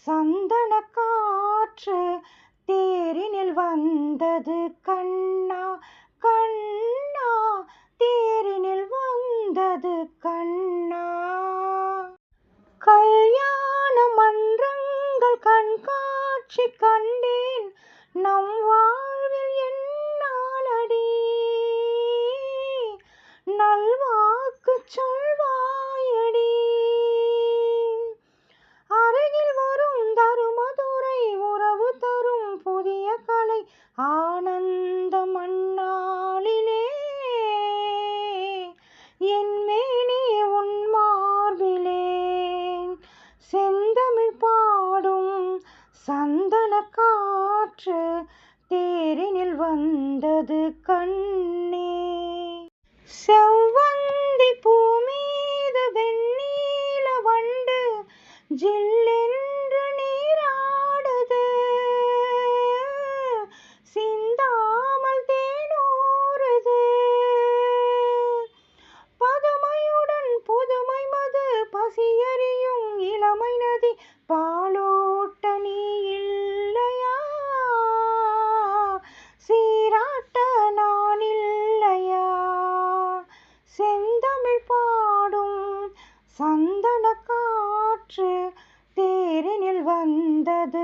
சந்தன காற்று தேரினில் வந்தது கண்ணா கண்ணா, தேரினில் வந்தது கண்ணா. கல்யாண மன்றங்கள் கண்காட்சி கண்டேன் நம் வாழ்வில் என்னாலடி, நல்வாக்கு சொல்வாயடி. அருகில் வரும் தருமதுரை உறவு தரும் புதிய கலை ஆனந்த மண்ணாளிலே, என் மேனி உன் மார்பிலே செந்தமிழ் பாடும் சந்தன காற்று தேரினில் வந்தது கண்ணே. செவ்வந்தி பூ மீது வெண்ணீல வண்டு ஜில்லென்று நீராடுது, சிந்தாமல் தேனூறுது. பதுமையுடன் புதுமை மது பசியறியும் இளமை நதி, பாலோட்ட நீ இல்லையா, சீராட்ட நான் இல்லையா. செந்தமிழ் பாடும் சந்தன காற்று தேரினில் வந்தது